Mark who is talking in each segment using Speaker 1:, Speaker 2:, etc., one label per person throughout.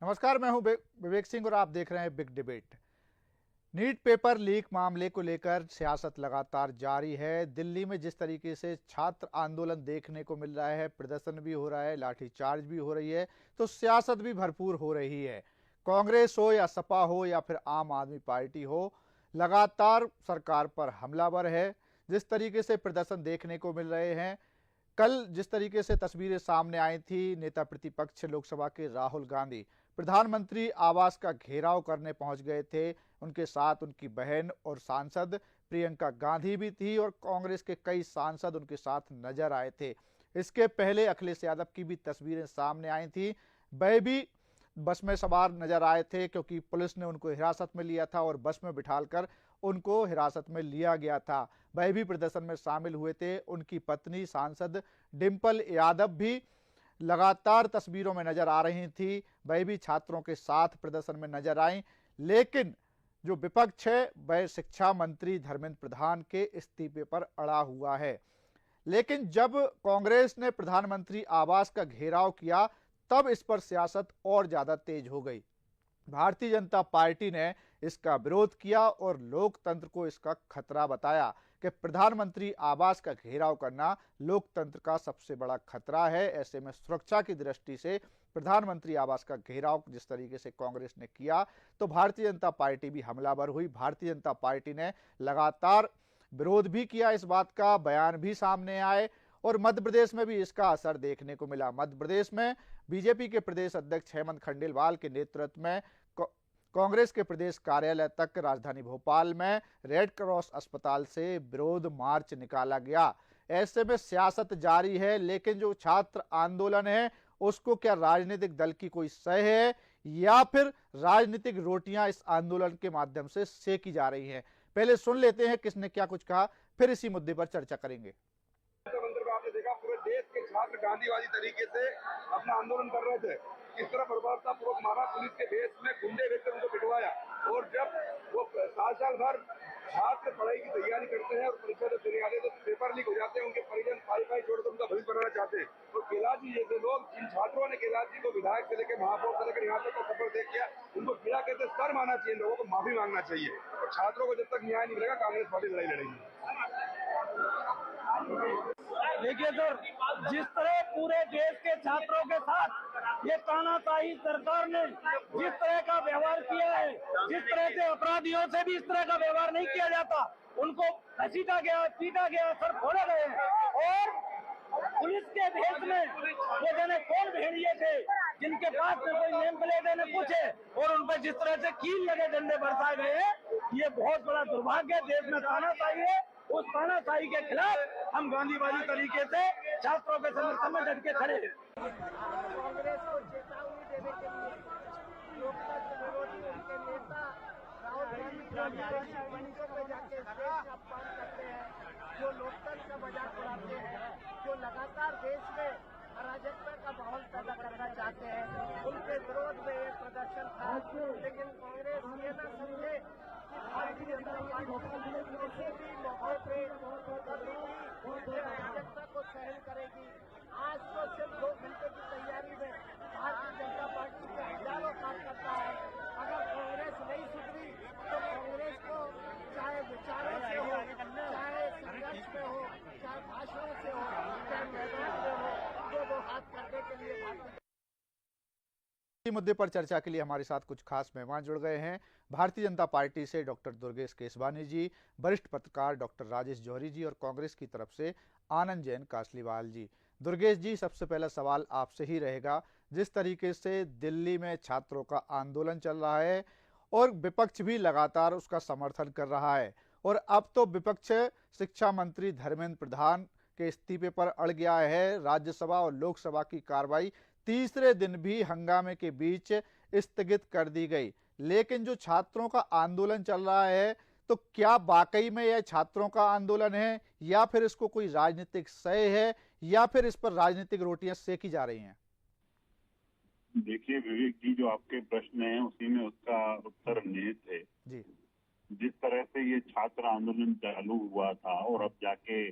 Speaker 1: नमस्कार, मैं हूं विवेक सिंह और आप देख रहे हैं big debate. NEET paper leak मामले को लेकर सियासत लगातार जारी है। दिल्ली में जिस तरीके से छात्र आंदोलन देखने को मिल रहा है, प्रदर्शन भी हो रहा है, लाठीचार्ज भी हो रही है, तो सियासत भी भरपूर हो रही है। कांग्रेस हो या सपा हो या फिर आम आदमी पार्टी हो, लगातार सरकार पर हमलावर है। जिस तरीके से प्रदर्शन देखने को मिल रहे हैं, कल जिस तरीके से तस्वीरें सामने आई थी, नेता प्रतिपक्ष लोकसभा के राहुल गांधी प्रधानमंत्री आवास का घेराव करने पहुंच गए थे। उनके साथ उनकी बहन और सांसद प्रियंका गांधी भी थी और कांग्रेस के कई सांसद उनके साथ नजर आए थे। इसके पहले अखिलेश यादव की भी तस्वीरें सामने आई थी। वह भी बस में सवार नजर आए थे क्योंकि पुलिस ने उनको हिरासत में लिया था और बस में बिठाकर उनको हिरासत में लिया गया था। वह भी प्रदर्शन में शामिल हुए थे। उनकी पत्नी सांसद डिंपल यादव भी लगातार तस्वीरों में नजर आ रही थी। वह भी छात्रों के साथ प्रदर्शन में नजर आई। लेकिन जो विपक्ष है वह शिक्षा मंत्री धर्मेंद्र प्रधान के इस्तीफे पर अड़ा हुआ है। लेकिन जब कांग्रेस ने प्रधानमंत्री आवास का घेराव किया, तब इस पर सियासत और ज्यादा तेज हो गई। भारतीय जनता पार्टी ने इसका विरोध किया और लोकतंत्र को इसका खतरा बताया कि प्रधानमंत्री आवास का घेराव करना लोकतंत्र का सबसे बड़ा खतरा है। ऐसे में सुरक्षा की दृष्टि से प्रधानमंत्री आवास का घेराव जिस तरीके से कांग्रेस ने किया, तो भारतीय जनता पार्टी भी हमलावर हुई। भारतीय जनता पार्टी ने लगातार विरोध भी किया, इस बात का बयान भी सामने आए और मध्य प्रदेश में भी इसका असर देखने को मिला। मध्य प्रदेश में बीजेपी के प्रदेश अध्यक्ष हेमंत खंडेलवाल के नेतृत्व में कांग्रेस के प्रदेश कार्यालय तक राजधानी भोपाल में रेड क्रॉस अस्पताल से विरोध मार्च निकाला गया। ऐसे में सियासत जारी है, लेकिन जो छात्र आंदोलन है उसको क्या राजनीतिक दल की कोई सह है या फिर राजनीतिक रोटियां इस आंदोलन के माध्यम से सेकी जा रही हैं? पहले सुन लेते हैं किसने क्या कुछ कहा, फिर इसी मुद्दे पर चर्चा करेंगे।
Speaker 2: आपने देखा पूरे देश के छात्र गांधीवादी तरीके से अपना आंदोलन कर रहे थे। किस तरह बर्बरतापूर्वक मारा, पुलिस के भेष में गुंडे भेजकर उनको पिटवाया। और जब वो साल भर छात्र पढ़ाई की तैयारी करते हैं और परीक्षा जब देने आते हैं तो पेपर लीक हो जाते हैं, उनके परिजन पाई छोड़कर उनका भविष्य बनाना चाहते हैं। और कैलाश जी जैसे लोग, जिन छात्रों ने कैलाश जी को विधायक से लेकर महापौर से लेकर यहाँ तक का सफर देख किया, उनको पीड़ा कहते सर मानना चाहिए, लोगों को माफी मांगना चाहिए। और छात्रों को जब तक न्याय नहीं मिलेगा कांग्रेस पार्टी लड़ाई लड़ेगी।
Speaker 3: देखिए सर, जिस तरह पूरे देश के छात्रों के साथ ये तानाशाही सरकार ने जिस तरह का व्यवहार किया है, जिस तरह से अपराधियों से भी इस तरह का व्यवहार नहीं किया जाता, उनको घसीटा गया, पीटा गया, सर फोड़े गए और पुलिस के भेष में वो जाने कौन भेड़िए थे जिनके पास में कोई नेम प्लेट है न कुछ है, और उन पर जिस तरह से कील लगे डंडे बरसाए गए हैं, ये बहुत बड़ा दुर्भाग्य। देश में तानाशाही है, उस तानाशाही के खिलाफ हम गांधीवादी तरीके से छात्रों के समर्थन में डट के खड़े हैं।
Speaker 4: कांग्रेस को चेतावनी देने के लिए लोकतंत्र विरोधी उनके नेता राहुल गांधी मंचों में जाके देश अपमान करते हैं, जो लोकतंत्र का मजाक उड़ाते हैं, जो लगातार देश में अराजकता का माहौल पैदा करना चाहते हैं, उनके विरोध में ये प्रदर्शन था। लेकिन कांग्रेस ये न समझे कि भारतीय जनता पार्टी किसी भी मौके पे अराजकता को सहन करेगी। आज तो सिर्फ 2 घंटे की तैयारी में भारतीय जनता पार्टी के हजारों कार्यकर्ता है। अगर कांग्रेस नहीं सुधरी तो कांग्रेस को चाहे विचारों से हो, चाहे संघर्ष में हो, चाहे भाषणों से हो, चाहे मैदान में हो, वो हाथ करने के लिए भारतीय
Speaker 1: मुद्दे पर चर्चा के लिए हमारे साथ कुछ खास मेहमान जुड़ गए हैं। भारतीय जनता पार्टी से डॉक्टर दुर्गेश केसवानी जी, वरिष्ठ पत्रकार डॉक्टर राजेश जौहरी जी और कांग्रेस की तरफ से आनंद जैन कासलीवाल जी। दुर्गेश जी, सबसे पहला सवाल आपसे ही रहेगा। जिस तरीके से दिल्ली में छात्रों का आंदोलन चल रहा है और विपक्ष भी लगातार उसका समर्थन कर रहा है, और अब तो विपक्ष शिक्षा मंत्री धर्मेंद्र प्रधान के इस्तीफे पर अड़ गया है। राज्यसभा और लोकसभा की कार्रवाई तीसरे दिन भी हंगामे के बीच स्थगित कर दी गई। लेकिन जो छात्रों का आंदोलन चल रहा है, तो क्या वाकई में यह छात्रों का आंदोलन है या फिर इसको कोई राजनीतिक सह है या फिर इस पर राजनीतिक रोटियां सेकी जा रही हैं?
Speaker 5: देखिए विवेक जी, जो आपके प्रश्न है उसी में उसका उत्तर निहित है
Speaker 1: जी।
Speaker 5: जिस तरह से ये छात्र आंदोलन चालू हुआ था और अब जाके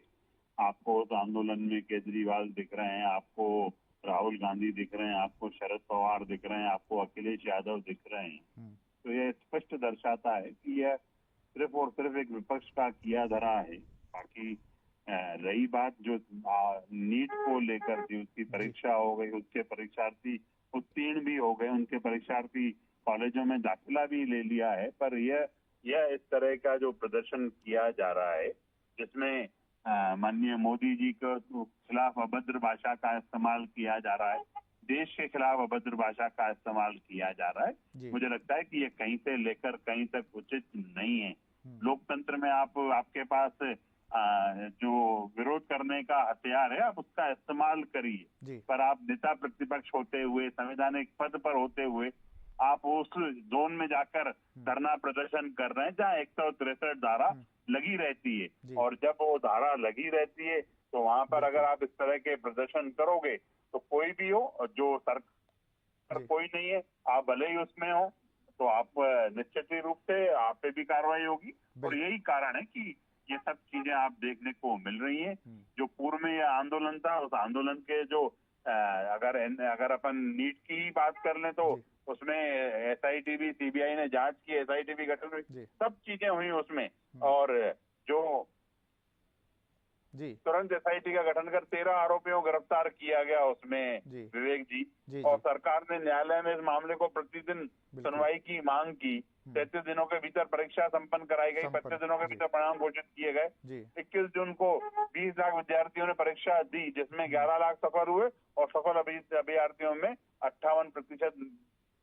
Speaker 5: आपको उस आंदोलन में केजरीवाल दिख रहे हैं, आपको राहुल गांधी दिख रहे हैं, आपको शरद पवार दिख रहे हैं, आपको अखिलेश यादव दिख रहे हैं। तो यह स्पष्ट दर्शाता है कि यह सिर्फ और सिर्फ एक विपक्ष का किया धरा है। बाकी रही बात जो नीट को लेकर थी, उसकी परीक्षा हो गई, उसके परीक्षार्थी उत्तीर्ण भी हो गए, उनके परीक्षार्थी कॉलेजों में दाखिला भी ले लिया है, पर यह इस तरह का जो प्रदर्शन किया जा रहा है जिसमें माननीय मोदी जी के खिलाफ अभद्र भाषा का इस्तेमाल किया जा रहा है, देश के खिलाफ अभद्र भाषा का इस्तेमाल किया जा रहा है, मुझे लगता है कि ये कहीं से लेकर कहीं तक उचित नहीं है। लोकतंत्र में आपके पास जो विरोध करने का हथियार है, आप उसका इस्तेमाल करिए, पर आप नेता प्रतिपक्ष होते हुए, संवैधानिक पद पर होते हुए आप उस जोन में जाकर धरना प्रदर्शन कर रहे हैं जहाँ 163 धारा लगी रहती है, और जब वो धारा लगी रहती है तो वहां पर अगर आप इस तरह के प्रदर्शन करोगे तो कोई भी हो, जो सरकार कोई नहीं है, आप भले ही उसमें हो, तो आप निश्चित ही रूप से आप पे भी कार्रवाई होगी। और यही कारण है कि ये सब चीजें आप देखने को मिल रही हैं। जो पूर्व में यह आंदोलन था, उस आंदोलन के जो अगर अपन नीट की ही बात कर लें तो उसमें SIT भी, CBI ने जांच की, SIT भी गठन हुई, सब चीजें हुई उसमें, और जो तुरंत SIT का गठन कर 13 आरोपियों को गिरफ्तार किया गया उसमें विवेक जी, और सरकार ने न्यायालय में इस मामले को प्रतिदिन सुनवाई की मांग की। 33 दिनों के भीतर परीक्षा संपन्न कराई गई, 25 दिनों के भीतर परिणाम घोषित किए गए। 21 जून को 20 लाख विद्यार्थियों ने परीक्षा दी, जिसमें 11 लाख सफल हुए, और सफल अभ्यर्थियों में 58%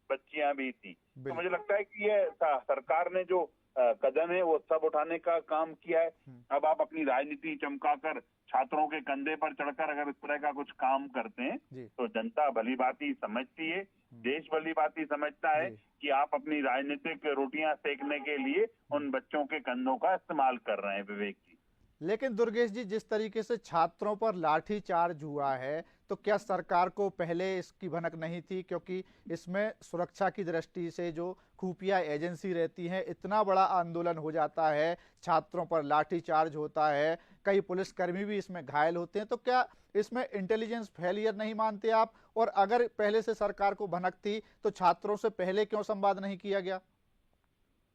Speaker 5: बच्चियां भी थी। तो मुझे लगता है कि ये सरकार ने जो कदम है वो सब उठाने का काम किया है। अब आप अपनी राजनीति चमकाकर छात्रों के कंधे पर चढ़कर अगर इस तरह का कुछ काम करते हैं तो जनता भली भांति समझती है, देश भली भांति समझता है कि आप अपनी राजनीतिक रोटियां सेकने के लिए उन बच्चों के कंधों का इस्तेमाल कर रहे हैं। विवेक जी,
Speaker 1: लेकिन दुर्गेश जी, जिस तरीके से छात्रों पर लाठीचार्ज हुआ है, तो क्या सरकार को पहले इसकी भनक नहीं थी? क्योंकि इसमें सुरक्षा की दृष्टि से जो खुफिया एजेंसी रहती हैं, इतना बड़ा आंदोलन हो जाता है, छात्रों पर लाठीचार्ज होता है, कई पुलिसकर्मी भी इसमें घायल होते हैं, तो क्या इसमें इंटेलिजेंस फेलियर नहीं मानते आप? और अगर पहले से सरकार को भनक थी तो छात्रों से पहले क्यों संवाद नहीं किया गया?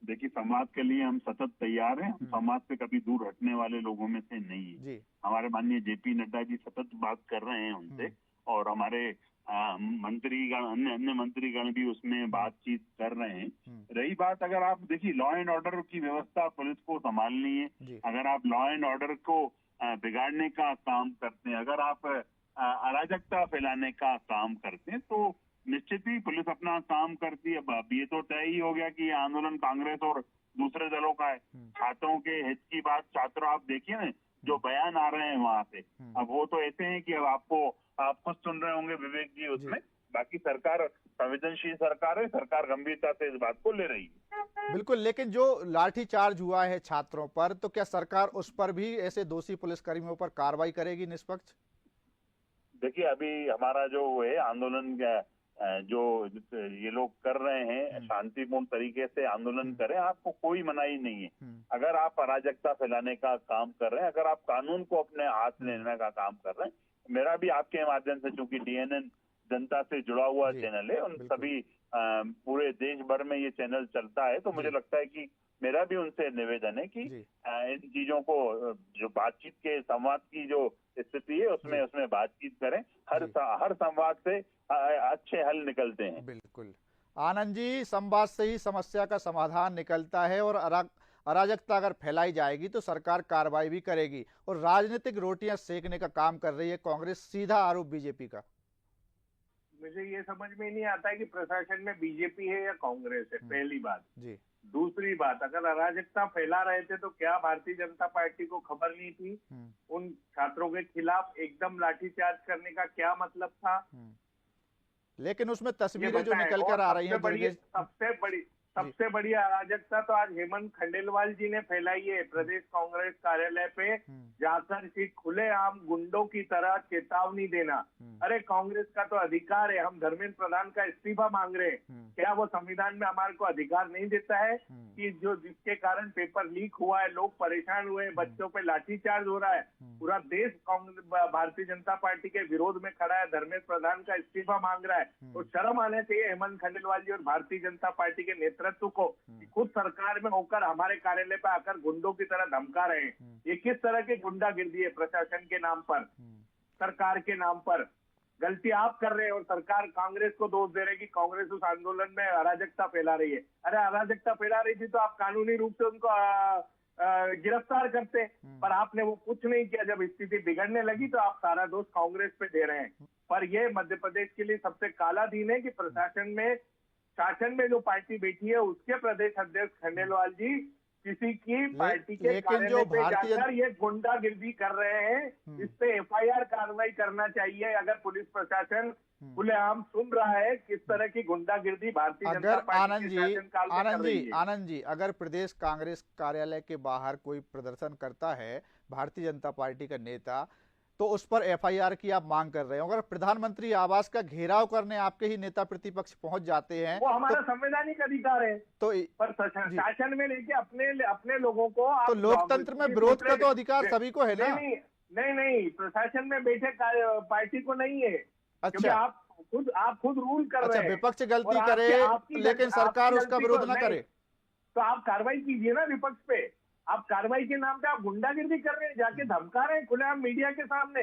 Speaker 5: देखिए, संवाद के लिए हम सतत तैयार हैं। हम समाज से कभी दूर हटने वाले लोगों में से नहीं है। हमारे माननीय JP नड्डा जी सतत बात कर रहे हैं उनसे, और हमारे मंत्रीगण, अन्य मंत्रीगण भी उसमें बातचीत कर रहे हैं। रही बात, अगर आप देखिए, लॉ एंड ऑर्डर की व्यवस्था पुलिस को संभालनी है। अगर आप लॉ एंड ऑर्डर को बिगाड़ने का काम करते हैं, अगर आप अराजकता फैलाने का काम करते हैं, तो निश्चित ही पुलिस अपना काम करती है। अब ये तो तय ही हो गया कि ये आंदोलन कांग्रेस और दूसरे दलों का है। छात्रों के हित की बात, छात्र आप देखिए ना जो बयान आ रहे हैं वहां से, अब वो तो ऐसे हैं कि अब आप खुद सुन रहे होंगे विवेक जी उसमें। बाकी सरकार संवेदनशील सरकार है, सरकार गंभीरता से इस बात को ले रही है।
Speaker 1: बिल्कुल, लेकिन जो लाठीचार्ज हुआ है छात्रों पर, तो क्या सरकार उस पर भी ऐसे दोषी पुलिसकर्मियों पर कार्रवाई करेगी निष्पक्ष?
Speaker 5: देखिए, अभी हमारा जो है आंदोलन जो ये लोग कर रहे हैं, शांतिपूर्ण तरीके से आंदोलन करें, आपको कोई मनाही नहीं है। अगर आप अराजकता फैलाने का काम कर रहे हैं, अगर आप कानून को अपने हाथ लेने का काम कर रहे हैं, मेरा भी आपके माध्यम से, चूंकि DNN जनता से जुड़ा हुआ चैनल है, उन सभी पूरे देश भर में ये चैनल चलता है, तो मुझे लगता है कि मेरा भी उनसे निवेदन है कि इन चीजों को, जो बातचीत के संवाद की जो स्थिति है उसमें बातचीत करें। हर संवाद से अच्छे हल निकलते हैं।
Speaker 1: बिल्कुल आनंद जी, संवाद से ही समस्या का समाधान निकलता है, और अराजकता अगर फैलाई जाएगी तो सरकार कार्रवाई भी करेगी। और राजनीतिक रोटियां सेकने का काम कर रही है कांग्रेस, सीधा आरोप BJP का।
Speaker 6: मुझे ये समझ में नहीं आता है कि प्रशासन में BJP है या कांग्रेस है, पहली बात जी। दूसरी बात, अगर अराजकता फैला रहे थे तो क्या भारतीय जनता पार्टी को खबर नहीं थी? उन छात्रों के खिलाफ एकदम लाठीचार्ज करने का क्या मतलब था?
Speaker 1: लेकिन उसमें तस्वीरें जो निकल कर आ रही हैं,
Speaker 6: सबसे बड़ी अराजकता तो आज हेमंत खंडेलवाल जी ने फैलाई है प्रदेश कांग्रेस कार्यालय पे जाकर कि खुलेआम गुंडों की तरह चेतावनी देना। अरे कांग्रेस का तो अधिकार है, हम धर्मेंद्र प्रधान का इस्तीफा मांग रहे हैं, क्या वो संविधान में हमारे को अधिकार नहीं देता है कि जो जिसके कारण पेपर लीक हुआ है, लोग परेशान हुए, बच्चों पे लाठीचार्ज हो रहा है, पूरा देश कांग्रेस भारतीय जनता पार्टी के विरोध में खड़ा है, धर्मेंद्र प्रधान का इस्तीफा मांग रहा है, तो शर्म आने चाहिए हेमंत खंडेलवाल जी और भारतीय जनता पार्टी के नेतृत्व को, खुद सरकार में होकर हमारे कार्यालय पे आकर गुंडों की तरह धमका रहे हैं। ये किस तरह की गुंडागिर्दी है? प्रशासन के नाम पर, सरकार के नाम पर गलती आप कर रहे हैं और सरकार कांग्रेस को दोष दे रही है कि कांग्रेस उस आंदोलन में अराजकता फैला रही है। अरे अराजकता फैला रही थी तो आप कानूनी रूप से उनको गिरफ्तार करते, पर आपने वो कुछ नहीं किया। जब स्थिति बिगड़ने लगी तो आप सारा दोष कांग्रेस पे दे रहे हैं। पर ये मध्य प्रदेश के लिए सबसे काला दिन है कि प्रशासन में, शासन में जो पार्टी बैठी है उसके प्रदेश अध्यक्ष खंडेलवाल जी किसी की पार्टी के कार्यालय पे जाकर ये गुंडागिर्दी कर रहे हैं। इस पे एफआईआर कार्रवाई करना चाहिए। अगर पुलिस प्रशासन खुलेआम सुन रहा है किस तरह की गुंडागिर्दी भारतीय जनता पार्टी के शासनकाल में कर रही है।
Speaker 1: आनंद जी, अगर प्रदेश कांग्रेस कार्यालय के बाहर कोई प्रदर्शन करता है भारतीय जनता पार्टी का नेता, तो उस पर एफआईआर की आप मांग कर रहे हो। अगर प्रधानमंत्री आवास का घेराव करने आपके ही नेता प्रतिपक्ष पहुंच जाते हैं,
Speaker 6: वो हमारा संवैधानिक अधिकार है।
Speaker 1: तो
Speaker 6: पर शासन में लेके अपने लोगों को,
Speaker 1: तो लोकतंत्र में विरोध का तो अधिकार सभी को है ना?
Speaker 6: नहीं, प्रशासन में बैठे पार्टी को नहीं है।
Speaker 1: अच्छा,
Speaker 6: आप खुद रूल कर रहे हैं।
Speaker 1: विपक्ष गलती करे लेकिन सरकार उसका विरोध न करे,
Speaker 6: तो आप कार्रवाई कीजिए ना विपक्ष पे। आप कार्रवाई के नाम पे आप गुंडागिर्दी कर रहे हैं, जाके धमका रहे हैं खुलेआम मीडिया के सामने।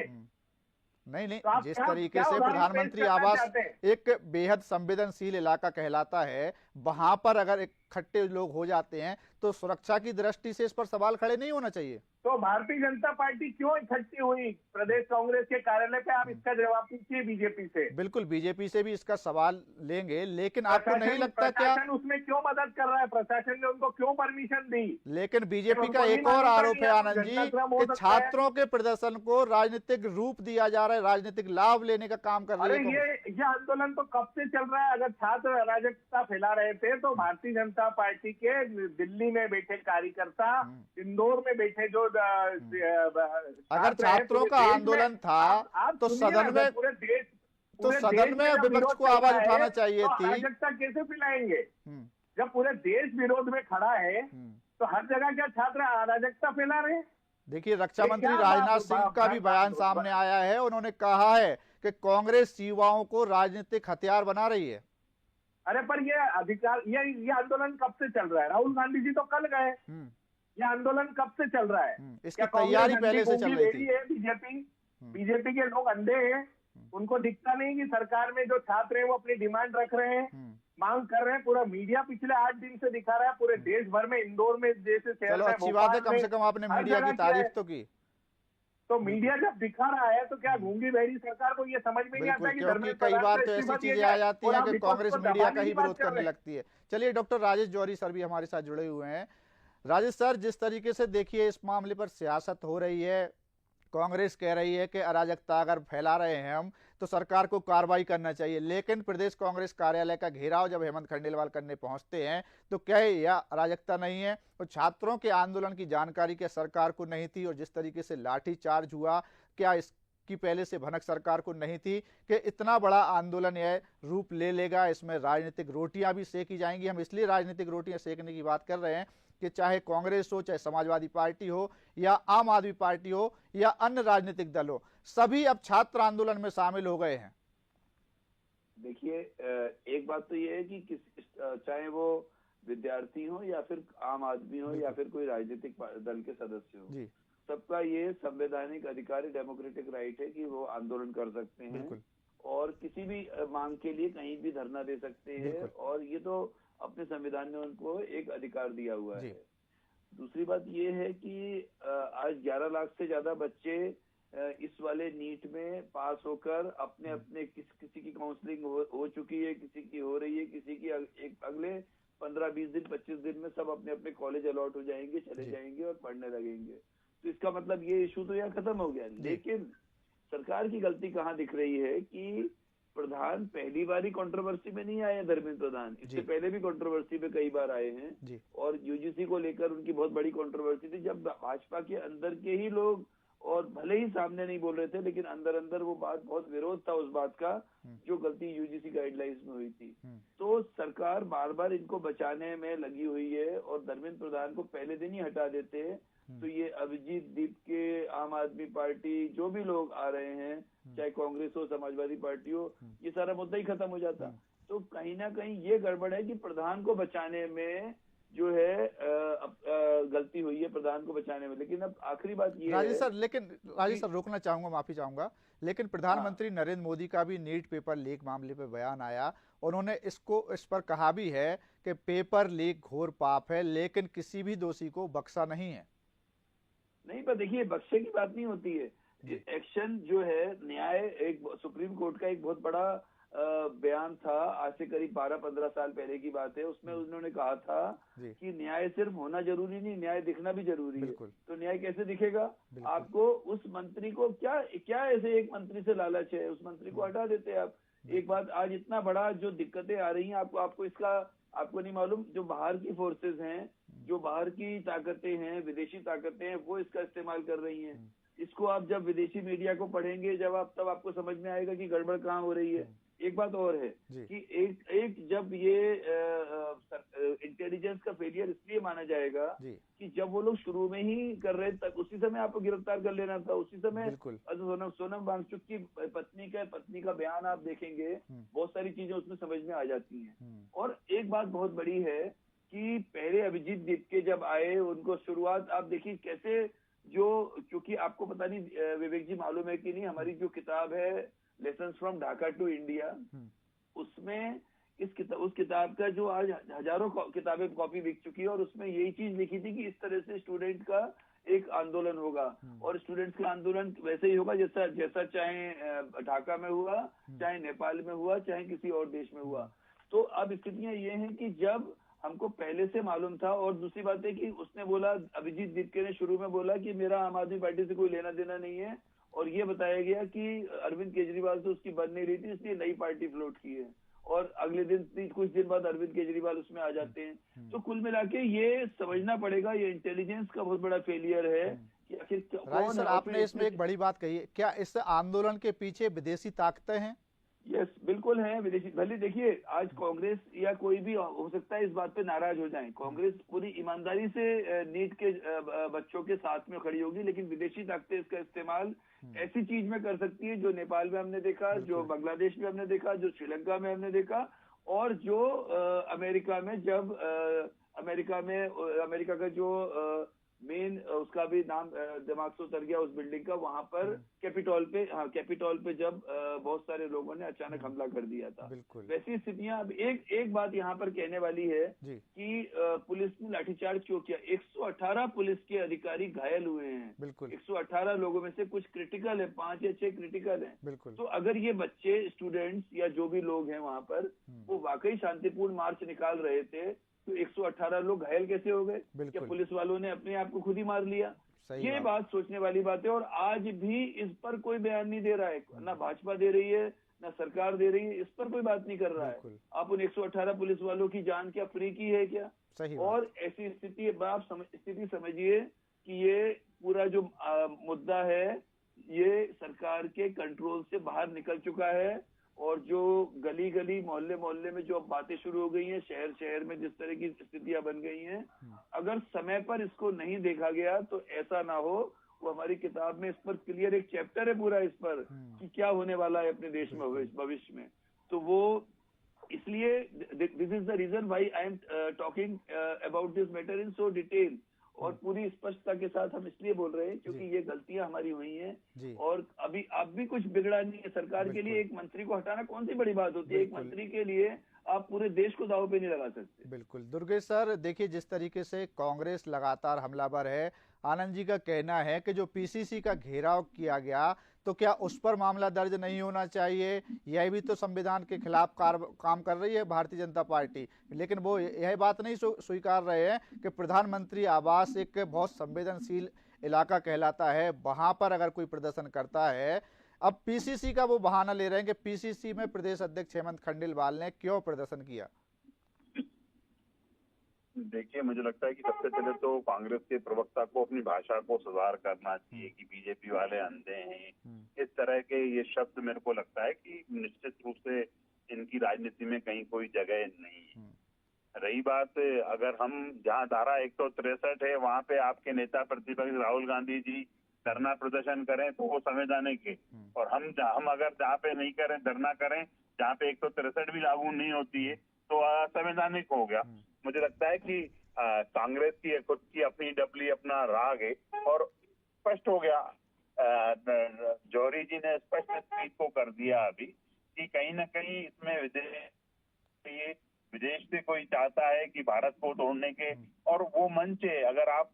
Speaker 1: नहीं, तो जिस तरीके से प्रधानमंत्री आवास एक बेहद संवेदनशील इलाका कहलाता है, वहां पर अगर इकट्ठे लोग हो जाते हैं तो सुरक्षा की दृष्टि से इस पर सवाल खड़े नहीं होना चाहिए।
Speaker 6: तो भारतीय जनता पार्टी क्यों इकट्ठी हुई प्रदेश कांग्रेस के कार्यालय पे? आप इसका जवाब पूछिए बीजेपी से।
Speaker 1: बिल्कुल, बीजेपी से भी इसका सवाल लेंगे, लेकिन आपको नहीं लगता क्या
Speaker 6: उसमें क्यों मदद कर रहा है? प्रशासन ने उनको क्यों परमिशन दी?
Speaker 1: लेकिन बीजेपी का एक और आरोप है आनंद जी कि छात्रों के प्रदर्शन को राजनीतिक रूप दिया जा रहा है, राजनीतिक लाभ लेने का काम कर रही है।
Speaker 6: ये आंदोलन तो कब से चल रहा है? अगर छात्र अराजकता फैला रहे थे तो भारतीय जनता पार्टी के दिल्ली में बैठे कार्यकर्ता, इंदौर में बैठे जो
Speaker 1: अगर छात्रों का आंदोलन था तो सदन में विपक्ष को आवाज उठाना चाहिए थी।
Speaker 6: अराजकता कैसे फैलाएंगे? जब पूरे देश विरोध में खड़ा है तो हर जगह क्या छात्र अराजकता फैला रहे हैं?
Speaker 1: देखिए, रक्षा मंत्री राजनाथ सिंह का भी बयान सामने आया है। उन्होंने कहा है कि कांग्रेस युवाओं को राजनीतिक हथियार बना रही है।
Speaker 6: अरे पर ये आंदोलन कब से चल रहा है? राहुल गांधी जी तो कल गए। ये आंदोलन कब से चल रहा है?
Speaker 1: इसकी तैयारी पहले से चल रही थी।
Speaker 6: बीजेपी के लोग अंधे हैं, उनको दिखता नहीं कि सरकार में जो छात्र हैं वो अपनी डिमांड रख रहे हैं, मांग कर रहे हैं। पूरा मीडिया पिछले 8 दिन से दिखा रहा है, पूरे देश भर में, इंदौर में जैसे शहर में,
Speaker 1: अच्छी बात है, कम से कम आपने मीडिया की तारीफ तो की।
Speaker 6: तो मीडिया जब दिखा रहा है तो क्या गूंगी बहरी सरकार को ये समझ में नहीं आता कि
Speaker 1: क्योंकि कई बार तो ऐसी चीजें आ जाती हैं कि कांग्रेस मीडिया का ही विरोध करने लगती है। चलिए, डॉक्टर राजेश जौहरी सर भी हमारे साथ जुड़े हुए हैं। राजेश सर, जिस तरीके से देखिए इस मामले पर सियासत हो रही है, कांग्रेस कह रही है कि अराजकता अगर फैला रहे हैं हम तो सरकार को कार्रवाई करना चाहिए, लेकिन प्रदेश कांग्रेस कार्यालय का घेराव जब हेमंत खंडेलवाल करने पहुंचते हैं तो क्या यह अराजकता नहीं है? और छात्रों के आंदोलन की जानकारी क्या सरकार को नहीं थी? और जिस तरीके से लाठीचार्ज हुआ, क्या इसकी पहले से भनक सरकार को नहीं थी कि इतना बड़ा आंदोलन यह रूप ले लेगा, इसमें राजनीतिक रोटियां भी सेकी जाएंगी? हम इसलिए राजनीतिक रोटियां सेकने की बात कर रहे हैं कि चाहे कांग्रेस हो, चाहे समाजवादी पार्टी हो, या आम आदमी पार्टी हो, या अन्य राजनीतिक दल हो, सभी अब छात्र आंदोलन में शामिल हो गए हैं।
Speaker 7: देखिए, एक बात तो ये है कि चाहे वो विद्यार्थी हो या फिर आम आदमी हो या फिर कोई राजनीतिक दल के सदस्य हो, सबका ये संवैधानिक अधिकार, डेमोक्रेटिक राइट है कि वो आंदोलन कर सकते हैं और किसी भी मांग के लिए कहीं भी धरना दे सकते हैं, और ये तो अपने संविधान ने उनको एक अधिकार दिया हुआ है। दूसरी बात ये है कि आज 11 लाख से ज्यादा बच्चे इस वाले नीट में पास होकर अपने किसी की काउंसलिंग हो चुकी है, किसी की हो रही है, किसी की अगले 15-20 दिन 25 दिन में सब अपने अपने कॉलेज अलॉट हो जाएंगे, चले जाएंगे और पढ़ने लगेंगे। तो इसका मतलब ये इशू तो यहाँ खत्म हो गया। लेकिन सरकार की गलती कहाँ दिख रही है कि प्रधान पहली बार ही कंट्रोवर्सी में नहीं आए हैं। धर्मेंद्र प्रधान इससे पहले भी कंट्रोवर्सी में कई बार आए हैं और यूजीसी को लेकर उनकी बहुत बड़ी कंट्रोवर्सी थी, जब भाजपा के अंदर के ही लोग, और भले ही सामने नहीं बोल रहे थे लेकिन अंदर अंदर वो बात, बहुत विरोध था उस बात का जो गलती यूजीसी गाइडलाइंस में हुई थी। तो सरकार बार बार इनको बचाने में लगी हुई है और धर्मेंद्र प्रधान को पहले दिन ही हटा देते तो ये अभिजीत दीप के, आम आदमी पार्टी, जो भी लोग आ रहे हैं, चाहे कांग्रेस हो, समाजवादी पार्टी हो, ये सारा मुद्दा ही खत्म हो जाता। तो कहीं ना कहीं ये गड़बड़ है कि प्रधान को बचाने में जो है गलती हुई है, प्रधान को बचाने में। लेकिन अब आखिरी बात ये
Speaker 1: राजेश सर रोकना चाहूंगा, माफी चाहूंगा, लेकिन प्रधानमंत्री नरेंद्र मोदी का भी नीट पेपर लीक मामले पे बयान आया। उन्होंने इस पर कहा भी है कि पेपर लीक घोर पाप है, लेकिन किसी भी दोषी को बख्शा नहीं है।
Speaker 7: नहीं, पर देखिए बख्शे की बात नहीं होती है। एक्शन जो है, न्याय, एक सुप्रीम कोर्ट का एक बहुत बड़ा बयान था, आज से करीब 12-15 साल पहले की बात है। उसमें उन्होंने कहा था कि न्याय सिर्फ होना जरूरी नहीं, न्याय दिखना भी जरूरी है। तो न्याय कैसे दिखेगा? आपको उस मंत्री को क्या ऐसे एक मंत्री से लालच है, उस मंत्री को हटा देते हैं आप। एक बात, आज इतना बड़ा जो दिक्कतें आ रही हैं आपको इसका आपको नहीं मालूम? जो बाहर की फोर्सेस हैं, जो बाहर की ताकतें हैं, विदेशी ताकतें हैं, वो इसका इस्तेमाल कर रही हैं। इसको आप जब विदेशी मीडिया को पढ़ेंगे, तब आपको समझ में आएगा कि गड़बड़ कहाँ हो रही है। एक बात और है कि एक जब ये इंटेलिजेंस का फेलियर इसलिए माना जाएगा कि जब वो लोग शुरू में ही कर रहे तक उसी समय आपको गिरफ्तार कर लेना था। उसी समय सोनम वांगचुक की पत्नी का बयान आप देखेंगे, बहुत सारी चीजें उसमें समझ में आ जाती हैं। और एक बात बहुत बड़ी है कि पहले अभिजीत दीप के जब आए, उनको शुरुआत आप देखिए कैसे, क्योंकि आपको पता नहीं विवेक जी मालूम है कि नहीं, हमारी जो किताब है lessons from Dhaka to India, उसमें उस किताब का जो आज हजारों किताबें कॉपी बिक चुकी है और उसमें यही चीज लिखी थी कि इस तरह से स्टूडेंट का एक आंदोलन होगा और स्टूडेंट्स का आंदोलन वैसे ही होगा जैसा चाहे ढाका में हुआ, चाहे नेपाल में हुआ, चाहे किसी और देश में हुआ। तो अब स्थितियां ये हैं कि जब हमको पहले से मालूम था, और दूसरी बात है कि उसने बोला, अभिजीत दीपके ने शुरू में बोला कि मेरा आम आदमी पार्टी से कोई लेना देना नहीं है, और ये बताया गया कि अरविंद केजरीवाल से उसकी बन नहीं रही थी, इसलिए नई पार्टी फ्लोट की है, और अगले दिन कुछ दिन बाद अरविंद केजरीवाल उसमें आ जाते हैं। तो कुल मिला के ये समझना पड़ेगा, ये इंटेलिजेंस का बहुत बड़ा फेलियर है कि आखिर
Speaker 1: राजेश सर, आपने इसमें एक बड़ी बात कही है, क्या इस आंदोलन के पीछे विदेशी ताकतें हैं?
Speaker 7: यस, बिल्कुल है विदेशी। भले देखिए, आज कांग्रेस या कोई भी हो सकता है इस बात पे नाराज हो जाए, कांग्रेस पूरी ईमानदारी से नीट के बच्चों के साथ में खड़ी होगी, लेकिन विदेशी ताकतें इसका इस्तेमाल ऐसी चीज में कर सकती है जो नेपाल में हमने देखा, जो बांग्लादेश में हमने देखा, जो श्रीलंका में हमने देखा, और जो अमेरिका में, जब अमेरिका का जो मेन, उसका भी नाम दिमाग से उतर गया, उस बिल्डिंग का, वहां पर कैपिटॉल पे जब बहुत सारे लोगों ने अचानक हमला कर दिया था। वैसी स्थितियां अब एक बात यहाँ पर कहने वाली है कि पुलिस ने लाठीचार्ज क्यों किया। 118 पुलिस के अधिकारी घायल हुए हैं। 118 लोगों में से कुछ क्रिटिकल है, 5 या 6 क्रिटिकल हैं। तो अगर ये बच्चे, स्टूडेंट्स या जो भी लोग हैं वहां पर, वो वाकई शांतिपूर्ण मार्च निकाल रहे थे, तो 118 लोग घायल कैसे हो गए? क्या पुलिस वालों ने अपने आप को खुद ही मार लिया? ये बात सोचने वाली बात है, और आज भी इस पर कोई बयान नहीं दे रहा है, ना भाजपा दे रही है, ना सरकार दे रही है, इस पर कोई बात नहीं कर रहा है। आप उन 118 पुलिस वालों की जान क्या फ्री की है क्या? और ऐसी स्थिति, आप स्थिति समझिए कि ये पूरा जो मुद्दा है, ये सरकार के कंट्रोल से बाहर निकल चुका है, और जो गली गली, मोहल्ले मोहल्ले में जो बातें शुरू हो गई हैं, शहर शहर में जिस तरह की स्थितियां बन गई हैं, अगर समय पर इसको नहीं देखा गया तो ऐसा ना हो, वो हमारी किताब में इस पर क्लियर एक चैप्टर है पूरा इस पर कि क्या होने वाला है अपने देश में भविष्य में। तो वो इसलिए this is the reason why I am talking about this matter in so detail, और पूरी स्पष्टता के साथ हम इसलिए बोल रहे हैं क्योंकि ये गलतियां हमारी हुई हैं, और अभी अब भी कुछ बिगड़ा नहीं है। सरकार के लिए एक मंत्री को हटाना कौन सी बड़ी बात होती है? एक मंत्री के लिए आप पूरे देश को दांव पे नहीं लगा सकते।
Speaker 1: बिल्कुल दुर्गेश सर, देखिए जिस तरीके से कांग्रेस लगातार हमलावर है, आनंद जी का कहना है कि जो पीसीसी का घेराव किया गया, तो क्या उस पर मामला दर्ज नहीं होना चाहिए? यह भी तो संविधान के खिलाफ काम कर रही है भारतीय जनता पार्टी, लेकिन वो यह बात नहीं स्वीकार रहे हैं कि प्रधानमंत्री आवास एक बहुत संवेदनशील इलाका कहलाता है, वहां पर अगर कोई प्रदर्शन करता है, अब पीसीसी का वो बहाना ले रहे हैं कि पीसीसी में प्रदेश अध्यक्ष हेमंत खंडेलवाल ने क्यों प्रदर्शन किया।
Speaker 5: देखिए, मुझे लगता है कि सबसे पहले तो कांग्रेस के प्रवक्ता को अपनी भाषा को सुधार करना चाहिए कि बीजेपी वाले अंधे हैं, इस तरह के ये शब्द मेरे को लगता है कि निश्चित रूप से इनकी राजनीति में कहीं कोई जगह नहीं है। रही बात, अगर हम जहां धारा 163 है वहां पे आपके नेता प्रतिपक्ष राहुल गांधी जी धरना प्रदर्शन करें तो वो संवैधानिक है, और हम अगर जहाँ पे नहीं करें, धरना करें जहाँ पे 163 भी लागू नहीं होती है तो असंवैधानिक हो गया। मुझे लगता है कि कांग्रेस की खुद की अपनी डबली अपना राग है, और स्पष्ट हो गया, जौहरी जी ने स्पष्ट इस चीज को कर दिया अभी कि कहीं ना कहीं इसमें विदेश से कोई चाहता है कि भारत को तोड़ने के, और वो मंच है। अगर आप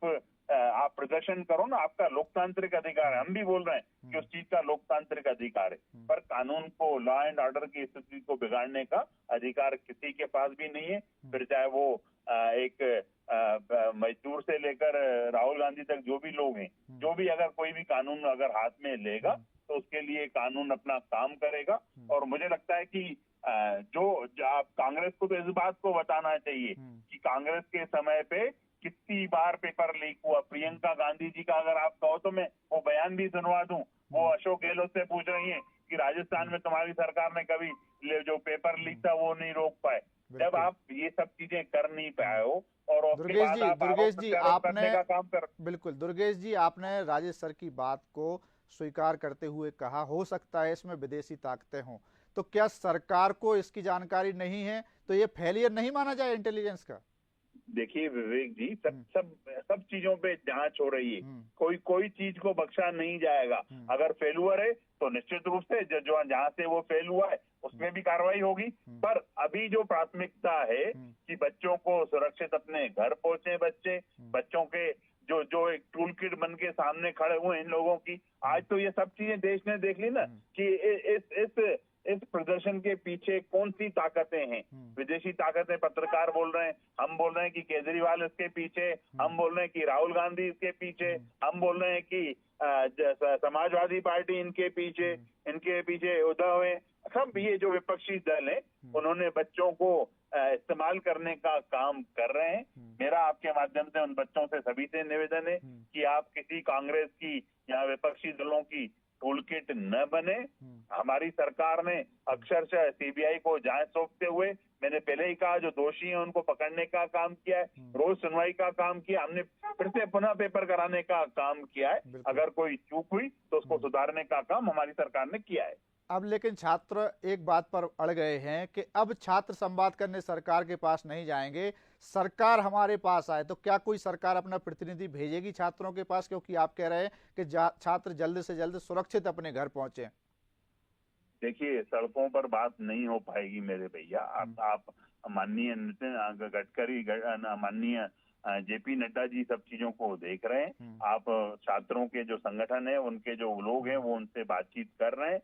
Speaker 5: प्रदर्शन करो ना, आपका लोकतांत्रिक अधिकार है, हम भी बोल रहे हैं कि उस चीज का लोकतांत्रिक अधिकार है, पर कानून को, लॉ एंड ऑर्डर की स्थिति को बिगाड़ने का अधिकार किसी के पास भी नहीं है। फिर चाहे वो एक मजदूर से लेकर राहुल गांधी तक जो भी लोग हैं, जो भी अगर कोई भी कानून अगर हाथ में लेगा तो उसके लिए कानून अपना काम करेगा। और मुझे लगता है कि जो आप कांग्रेस को तो इस बात को बताना चाहिए कि कांग्रेस के समय पे कितनी बार पेपर लीक हुआ। प्रियंका गांधी जी का अगर आप कहो तो मैं वो बयान भी सुनवा दूं। वो अशोक गहलोत से पूछ रही हैं कि राजस्थान में तुम्हारी सरकार ने कभी जो पेपर लीक था वो नहीं रोक पाए। जब आप ये सब चीजें कर नहीं पाए हो और उसके बाद आप
Speaker 1: दुर्गेश जी आपने
Speaker 5: का काम कर,
Speaker 1: बिल्कुल दुर्गेश जी आपने राजेश सर की बात को स्वीकार करते हुए कहा हो सकता है इसमें विदेशी ताकतें हों, तो क्या सरकार को इसकी जानकारी नहीं है तो ये फेलियर नहीं माना जाए इंटेलिजेंस का?
Speaker 5: देखिए विवेक जी, सब चीजों पे जांच हो रही है, कोई चीज को बख्शा नहीं जाएगा। अगर फेलुअर है तो निश्चित रूप से जो जहाँ से वो फेल हुआ है उसमें भी कार्रवाई होगी, पर अभी जो प्राथमिकता है कि बच्चों को सुरक्षित अपने घर पहुंचे, बच्चों के जो एक टूल किट बन के सामने खड़े हुए इन लोगों की, आज तो ये सब चीजें देश ने देख ली ना कि इस प्रदर्शन के पीछे कौन सी ताकतें हैं। विदेशी ताकतें, पत्रकार बोल रहे हैं, हम बोल रहे हैं कि केजरीवाल इसके पीछे, हम बोल रहे हैं कि राहुल गांधी इसके पीछे, हम बोल रहे हैं कि समाजवादी पार्टी इनके पीछे उद्धव है। सब ये जो विपक्षी दल है उन्होंने बच्चों को इस्तेमाल करने का काम कर रहे हैं। मेरा आपके माध्यम से उन बच्चों से सभी से निवेदन है कि आप किसी कांग्रेस की या विपक्षी दलों की टूल किट न बने। हमारी सरकार ने अक्षरशः सीबीआई को जांच सौंपते हुए, मैंने पहले ही कहा, जो दोषी हैं उनको पकड़ने का काम किया है, रोज सुनवाई का काम किया, हमने फिर से पुनः पेपर कराने का काम किया है। अगर कोई चूक हुई तो उसको सुधारने का काम हमारी सरकार ने किया है।
Speaker 1: अब लेकिन छात्र एक बात पर अड़ गए हैं कि अब छात्र संवाद करने सरकार के पास नहीं जाएंगे, सरकार हमारे पास आए। तो क्या कोई सरकार अपना प्रतिनिधि भेजेगी छात्रों के पास, क्योंकि आप कह रहे हैं कि छात्र जल्द से जल्द सुरक्षित अपने घर पहुंचे?
Speaker 5: देखिए, सड़कों पर बात नहीं हो पाएगी मेरे भैया। आप माननीय नितिन गडकरी, माननीय जेपी नड्डा जी सब चीजों को देख रहे हैं। आप छात्रों के जो संगठन है, उनके जो लोग हैं, वो उनसे बातचीत कर रहे हैं।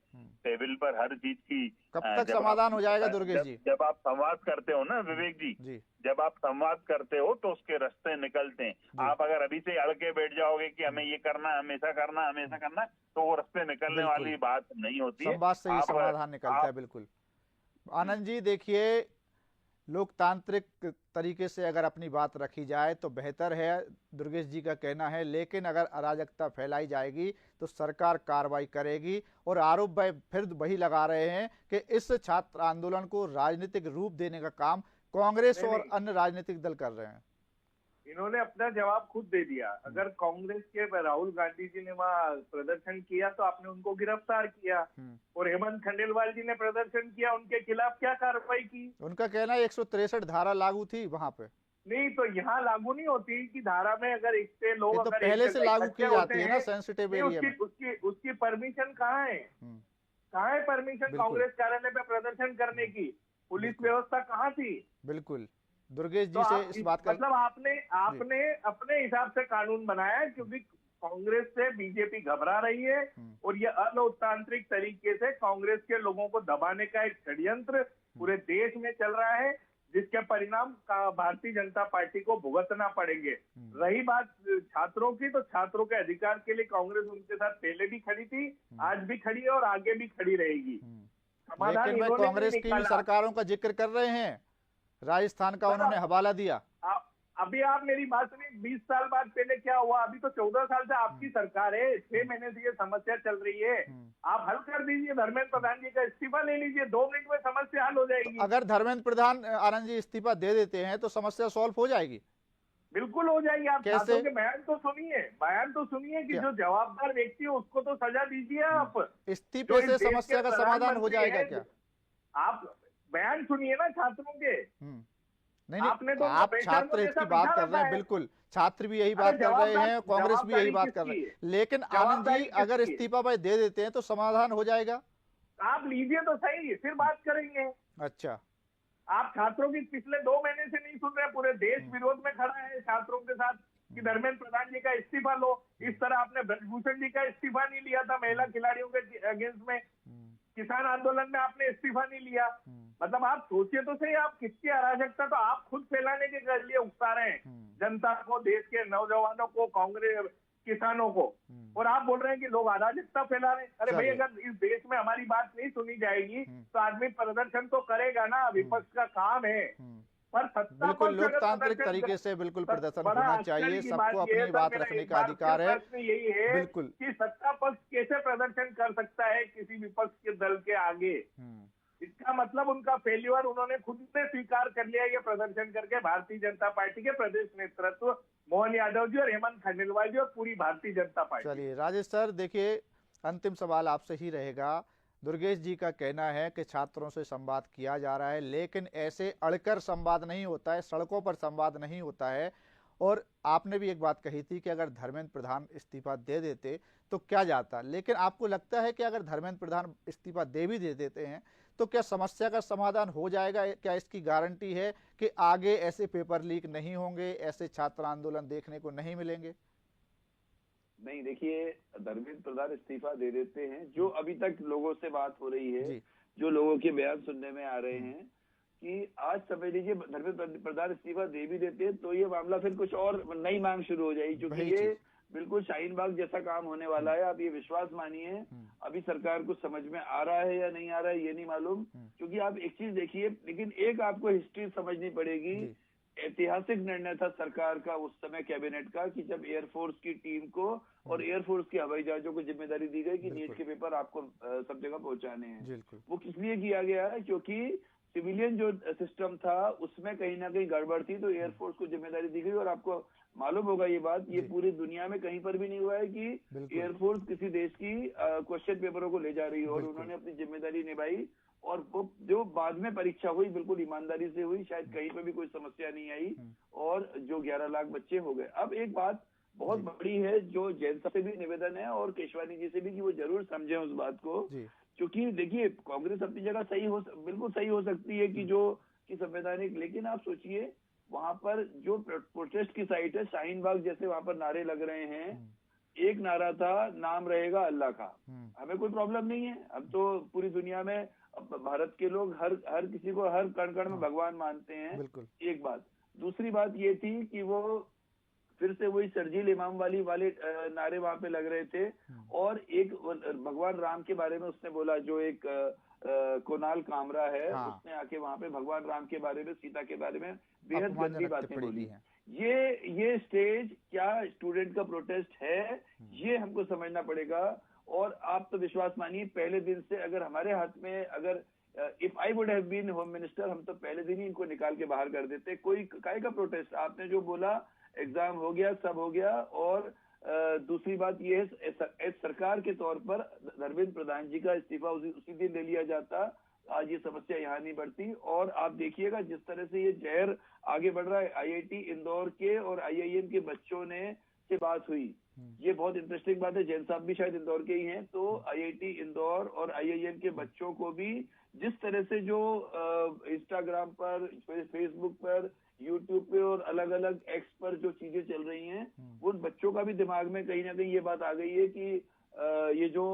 Speaker 5: टेबल पर हर चीज की
Speaker 1: कब तक समाधान हो जाएगा दुर्गेश जी?
Speaker 5: जब आप संवाद करते हो ना विवेक जी, जब आप संवाद करते हो तो उसके रास्ते निकलते हैं। आप अगर अभी से अड़ के बैठ जाओगे कि हमें ये करना है, हमेशा करना है, तो वो रास्ते निकलने वाली बात नहीं होती है।
Speaker 1: संवाद से ही समाधान निकलता है। बिल्कुल आनंद जी, देखिए लोकतांत्रिक तरीके से अगर अपनी बात रखी जाए तो बेहतर है, दुर्गेश जी का कहना है, लेकिन अगर अराजकता फैलाई जाएगी तो सरकार कार्रवाई करेगी। और आरोप फिर वही लगा रहे हैं कि इस छात्र आंदोलन को राजनीतिक रूप देने का काम कांग्रेस और अन्य राजनीतिक दल कर रहे हैं।
Speaker 6: इन्होंने अपना जवाब खुद दे दिया। अगर कांग्रेस के राहुल गांधी जी ने वहाँ प्रदर्शन किया तो आपने उनको गिरफ्तार किया, और हेमंत खंडेलवाल जी ने प्रदर्शन किया, उनके खिलाफ क्या कार्रवाई की?
Speaker 1: उनका कहना है 163 धारा लागू थी वहाँ पे।
Speaker 6: नहीं, तो यहाँ लागू नहीं होती कि धारा में अगर इससे लोग
Speaker 1: तो पहले से लागू की जाती है ना सेंसिटिव एरिया में।
Speaker 6: उसकी परमिशन कहाँ है? कहाँ है परमिशन कांग्रेस कार्यालय पे प्रदर्शन करने की? पुलिस व्यवस्था कहाँ थी?
Speaker 1: बिल्कुल दुर्गेश जी से इस बात का
Speaker 6: मतलब आपने अपने हिसाब से कानून बनाया है, क्योंकि कांग्रेस से बीजेपी घबरा रही है और ये अलोकतांत्रिक तरीके से कांग्रेस के लोगों को दबाने का एक षड्यंत्र पूरे देश में चल रहा है। जिसके परिणाम का भारतीय जनता पार्टी को भुगतना पड़ेंगे। रही बात छात्रों की, तो छात्रों के अधिकार के लिए कांग्रेस उनके साथ पहले भी खड़ी थी, आज भी खड़ी है और आगे भी खड़ी रहेगी।
Speaker 1: लेकिन वे कांग्रेस की भी सरकारों का जिक्र कर रहे हैं, राजस्थान का उन्होंने हवाला दिया।
Speaker 6: अभी आप मेरी बात सुनिए, 20 साल बाद पहले क्या हुआ, अभी तो 14 साल से आपकी सरकार है, 6 महीने से ये समस्या चल रही है, आप हल कर दीजिए। धर्मेंद्र प्रधान जी का इस्तीफा ले लीजिए, 2 मिनट में समस्या हल हो जाएगी।
Speaker 1: अगर धर्मेंद्र प्रधान आनंद जी इस्तीफा दे देते हैं तो समस्या सॉल्व हो जाएगी?
Speaker 6: बिल्कुल हो जाएगी। आप छात्रों के बयान तो सुनिए, कि जो जवाबदार व्यक्ति है उसको तो सजा दीजिए। आप
Speaker 1: इस्तीफे से समस्या का समाधान हो जाएगा क्या?
Speaker 6: आप बयान सुनिए ना छात्रों के।
Speaker 1: नहीं, आप छात्र इसकी बात कर रहे हैं, बिल्कुल छात्र भी यही बात कर रहे हैं, कांग्रेस भी यही बात कर रही है, लेकिन आनंद जी अगर इस्तीफा भाई दे देते हैं तो समाधान हो जाएगा? आप
Speaker 6: लीजिए तो सही, फिर बात करेंगे।
Speaker 1: अच्छा,
Speaker 6: आप छात्रों की पिछले 2 महीने से नहीं सुन रहे, पूरे देश विरोध में खड़ा है छात्रों के साथ कि धर्मेंद्र प्रधान जी का इस्तीफा लो। इस तरह आपने ब्रजभूषण जी का इस्तीफा नहीं लिया था महिला खिलाड़ियों के अगेंस्ट में, किसान आंदोलन में आपने इस्तीफा नहीं लिया। मतलब आप सोचिए तो सही, आप कितनी अराजकता तो आप खुद फैलाने के लिए उकसा रहे हैं जनता को, देश के नौजवानों को, कांग्रेस, किसानों को, और आप बोल रहे हैं कि लोग अराजकता फैला रहे हैं। अरे भाई, अगर इस देश में हमारी बात नहीं सुनी जाएगी तो आदमी प्रदर्शन तो करेगा ना, विपक्ष का काम है। पर सत्ता
Speaker 1: बिल्कुल लोकतांत्रिक तरीके से बिल्कुल प्रदर्शन होना चाहिए, सबको अपनी बात रखने का अधिकार है।
Speaker 6: यही है
Speaker 1: बिल्कुल
Speaker 6: कि सत्ता पक्ष कैसे प्रदर्शन कर सकता है किसी विपक्ष के दल के आगे। इसका मतलब उनका फेल्यूर उन्होंने खुद से स्वीकार कर लिया ये प्रदर्शन करके। भारतीय जनता पार्टी के प्रदेश नेतृत्व मोहन यादव जी और हेमंत खंडेलवाल जी और पूरी भारतीय जनता पार्टी।
Speaker 1: चलिए राजेश सर, देखिए अंतिम सवाल आपसे ही रहेगा। दुर्गेश जी का कहना है कि छात्रों से संवाद किया जा रहा है, लेकिन ऐसे अड़कर संवाद नहीं होता है, सड़कों पर संवाद नहीं होता है। और आपने भी एक बात कही थी कि अगर धर्मेंद्र प्रधान इस्तीफा दे देते तो क्या जाता, लेकिन आपको लगता है कि अगर धर्मेंद्र प्रधान इस्तीफा दे भी देते हैं तो क्या समस्या का समाधान हो जाएगा? क्या इसकी गारंटी है कि आगे ऐसे पेपर लीक नहीं होंगे, ऐसे छात्र आंदोलन देखने को नहीं मिलेंगे?
Speaker 7: नहीं, देखिए, धर्मेंद्र प्रधान इस्तीफा दे देते हैं, जो अभी तक लोगों से बात हो रही है, जो लोगों के बयान सुनने में आ रहे हैं कि आज समझ लीजिए धर्मेंद्र प्रधान इस्तीफा दे भी देते हैं तो ये मामला फिर कुछ और नई मांग शुरू हो जाएगी, क्योंकि ये बिल्कुल शाहीन बाग जैसा काम होने वाला है। आप ये विश्वास मानिए, अभी सरकार को समझ में आ रहा है या नहीं आ रहा है ये नहीं मालूम, क्योंकि आप एक चीज देखिए, लेकिन एक आपको हिस्ट्री समझनी पड़ेगी। ऐतिहासिक निर्णय था सरकार का उस समय कैबिनेट का कि जब एयरफोर्स की टीम को और एयरफोर्स के हवाई जहाजों को जिम्मेदारी दी गई कि नीट के पेपर आपको सब जगह पहुंचाने हैं। वो किस लिए किया गया है? क्योंकि सिविलियन जो सिस्टम था उसमें कहीं ना कहीं गड़बड़ थी, तो एयरफोर्स को जिम्मेदारी दी गई। और आपको मालूम होगा ये बात, ये पूरी दुनिया में कहीं पर भी नहीं हुआ है कि एयरफोर्स किसी देश की क्वेश्चन पेपरों को ले जा रही है, और उन्होंने अपनी जिम्मेदारी निभाई। और वो जो बाद में परीक्षा हुई बिल्कुल ईमानदारी से हुई, शायद कहीं पर भी कोई समस्या नहीं आई, और जो 11 लाख बच्चे हो गए। अब एक बात बहुत बड़ी है जो जैन साहब से भी निवेदन है और केशवानी जी से भी, कि वो जरूर समझे उस बात को, क्योंकि देखिए कांग्रेस अपनी जगह बिल्कुल सही हो सकती है कि जो कि संवैधानिक, लेकिन आप सोचिए वहां पर जो प्रोटेस्ट की साइट है शाहीन बाग जैसे, वहां पर नारे लग रहे हैं। एक नारा था, नाम रहेगा अल्लाह का। हमें कोई प्रॉब्लम नहीं है, अब तो पूरी दुनिया में भारत के लोग हर किसी को हर कण कण में भगवान मानते हैं। एक बात। दूसरी बात ये थी कि वो फिर से वही शर्जील इमाम वाले नारे वहां पे लग रहे थे, और एक भगवान राम के बारे में उसने बोला, जो एक कोनाल कामरा है, उसने आके वहां पे भगवान राम के बारे में, सीता के बारे में बेहद गंदी बातें बोली हैं। ये स्टेज क्या स्टूडेंट का प्रोटेस्ट है, ये हमको समझना पड़ेगा। और आप तो विश्वास मानिए, पहले दिन से अगर हमारे हाथ में, अगर if I would have been home minister, हम तो पहले दिन ही इनको निकाल के बाहर कर देते। कोई काय का प्रोटेस्ट? आपने जो बोला एग्जाम हो गया, सब हो गया। और दूसरी बात ये है, सरकार के तौर पर धर्मेंद्र प्रधान जी का इस्तीफा उसी दिन ले लिया जाता, आज ये समस्या यहाँ नहीं बढ़ती। और आप देखिएगा जिस तरह से ये जहर आगे बढ़ रहा है। आईआईटी इंदौर के और आईआईएम के बच्चों से बात हुई, ये बहुत इंटरेस्टिंग बात है। जैन साहब भी शायद इंदौर के ही हैं, तो आईआईटी इंदौर और आईआईएम के बच्चों को भी जिस तरह से जो इंस्टाग्राम पर, फेसबुक पर, यूट्यूब पे और अलग अलग एक्स पर जो चीजें चल रही हैं, वो बच्चों का भी दिमाग में कहीं ना कहीं ये बात आ गई है कि ये जो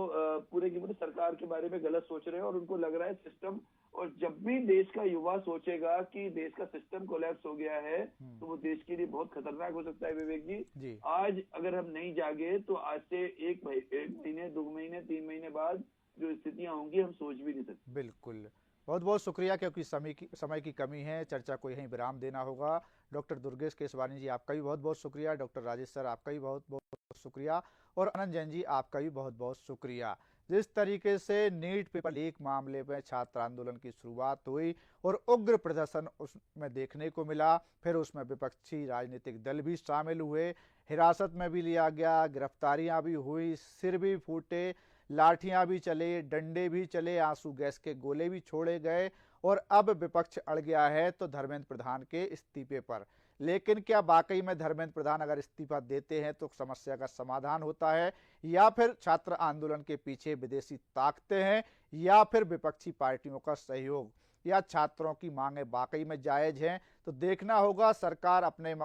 Speaker 7: पूरे की पूरी सरकार के बारे में गलत सोच रहे हैं, और उनको लग रहा है सिस्टम और जब भी देश का युवा सोचेगा कि देश का सिस्टम कोलैप्स हो गया है तो वो देश के लिए बहुत खतरनाक हो सकता है। विवेक जी, आज अगर हम नहीं जागे तो आज से एक महीने, 2 महीने, 3 महीने बाद जो स्थितियां होंगी हम सोच भी नहीं सकते।
Speaker 1: बिल्कुल, बहुत बहुत शुक्रिया, क्योंकि समय की कमी है, चर्चा को यहीं विराम देना होगा। डॉक्टर दुर्गेश केसवानी जी आपका भी बहुत बहुत शुक्रिया, डॉक्टर राजेश सर आपका भी बहुत बहुत शुक्रिया, और आनंद जैन जी आपका भी बहुत बहुत शुक्रिया। जिस तरीके से नीट पेपर लीक मामले में छात्र आंदोलन की शुरुआत हुई और उग्र प्रदर्शन उसमें देखने को मिला, फिर उसमें विपक्षी राजनीतिक दल भी शामिल हुए, हिरासत में भी लिया गया, गिरफ्तारियां भी हुई, सिर भी फूटे, लाठियां भी चले, डंडे भी चले, आंसू गैस के गोले भी छोड़े गए, और अब विपक्ष अड़ गया है तो धर्मेंद्र प्रधान के इस्तीफे पर। लेकिन क्या वाकई में धर्मेंद्र प्रधान अगर इस्तीफा देते हैं तो समस्या का समाधान होता है, या फिर छात्र आंदोलन के पीछे विदेशी ताकतें हैं, या फिर विपक्षी पार्टियों का सहयोग, या छात्रों की मांगे वाकई में जायज हैं? तो देखना होगा। सरकार अपने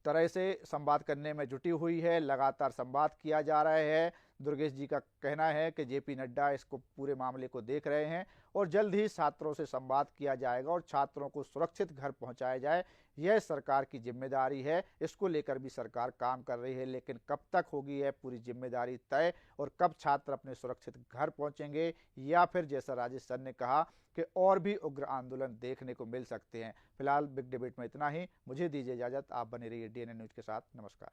Speaker 1: तरह से संवाद करने में जुटी हुई है, लगातार संवाद किया जा रहा है। दुर्गेश जी का कहना है कि जेपी नड्डा इसको पूरे मामले को देख रहे हैं और जल्द ही छात्रों से संवाद किया जाएगा और छात्रों को सुरक्षित घर पहुंचाया जाए, यह सरकार की जिम्मेदारी है। इसको लेकर भी सरकार काम कर रही है, लेकिन कब तक होगी यह पूरी जिम्मेदारी तय, और कब छात्र अपने सुरक्षित घर पहुंचेंगे, या फिर जैसा राजेश सर ने कहा कि और भी उग्र आंदोलन देखने को मिल सकते हैं। फिलहाल बिग डिबेट में इतना ही। मुझे दीजिए इजाजत, आप बने रहिए डीएनए न्यूज के साथ। नमस्कार।